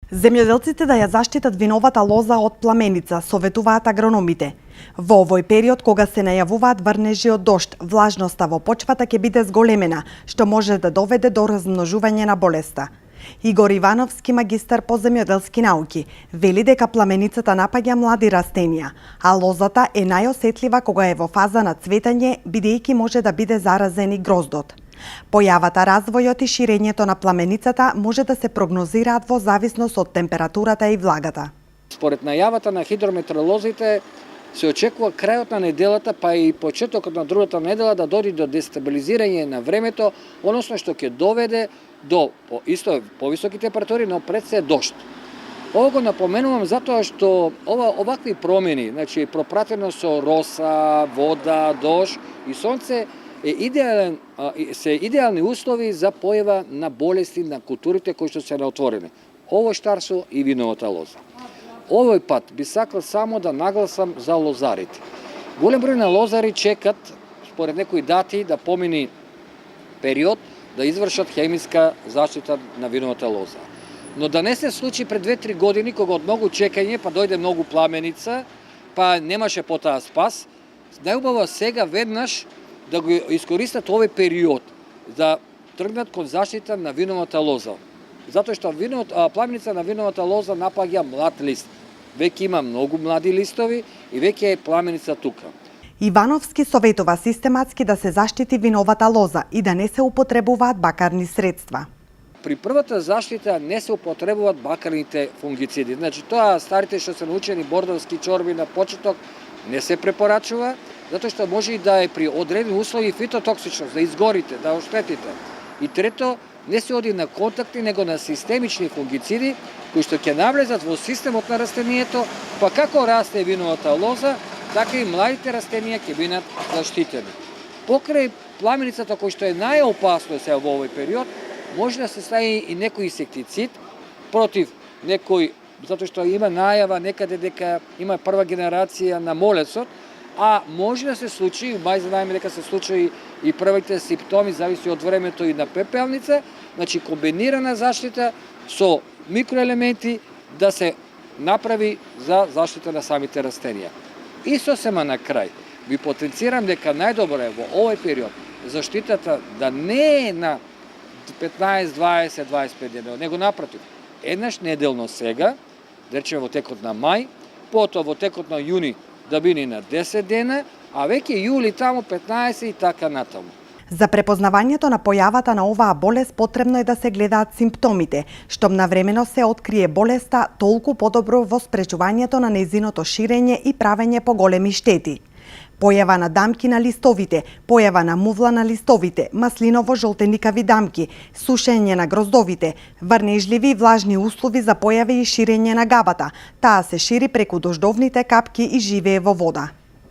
Земјоделците да ја заштитат виновата лоза од пламеница, советуваат агрономите. Во овој период, кога се најавуваат врнежи од дожд, влажноста во почвата ќе биде зголемена, што може да доведе до размножување на болеста. Игор Ивановски, магистар по земјоделски науки, вели дека пламеницата напаѓа млади растенија, а лозата е најосетлива кога е во фаза на цветање, бидејќи може да биде заразен и гроздот. Појавата, развојот и ширењето на пламеницата може да се прогнозираат во зависност од температурата и влагата. Според најавата на хидрометеоролозите се очекува крајот на неделата, па и почетокот на другата недела да дојде до дестабилизирање на времето, односно што ќе доведе до исто повисоки температури, но пред се дожд. Ова го напоменувам затоа што овакви промени, значи пропратено со роса, вода, дожд и сонце, се идеални услови за појава на болести на културите кои што се наотворени. Овоштарство и виновата лоза. Овој пат би сакал само да нагласам за лозарите. Голем број на лозари чекат, според некои дати, да помини период да извршат хемиска заштита на виновата лоза. Но да не се случи пред 2-3 години, кога од многу чекање, па дојде многу пламеница, па немаше потоа спас, најубаво сега веднаш да го искористат овој период, да тргнат кон заштита на виновата лоза. Затоа што пламеница на виновата лоза напаѓа млад лист. Веќе има многу млади листови и веќе е пламеница тука. Ивановски советува систематски да се заштити виновата лоза и да не се употребуваат бакарни средства. При првата заштита не се употребуваат бакарните фунгициди. Значи тоа старите што се научени бордовски чорби на почеток не се препорачува, затоа што може и да е при одредени услови фитотоксичност, да изгорите, да оштетите. И трето, не се оди на контактни, него на системични фунгициди, кои што ќе навлезат во системот на растението, па како расте виновата лоза, така и младите растенија ќе бидат заштитени. Покрај пламеницата кој што е најопасно сега во овој период, може да се стави и некој инсектицид против некој, затоа што има најава некаде дека има прва генерација на молецот, а може да се случи, мај знаеме дека се случи и првите симптоми, зависи од времето и на пепелница, значи комбинирана заштита со микроелементи да се направи за заштита на самите растенија. И сосема на крај, ви потенцирам дека најдобро е во овој период заштитата да не е на 15, 20, 25 дена, него напротив, еднаш неделно сега, да речеме во текот на мај, потоа во текот на јуни да биде на 10 дена, а веќе јули таму 15 и така натаму. За препознавањето на појавата на оваа болест потребно е да се гледаат симптомите. Штом навремено се открие болеста, толку подобро во спречувањето на нејзиното ширење и правење поголеми штети. Појава на дамки на листовите, појава на мувла на листовите, маслиново-жолтеникави дамки, сушење на гроздовите, врнежливи и влажни услови за појави и ширење на габата. Таа се шири преку дождовните капки и живее во вода.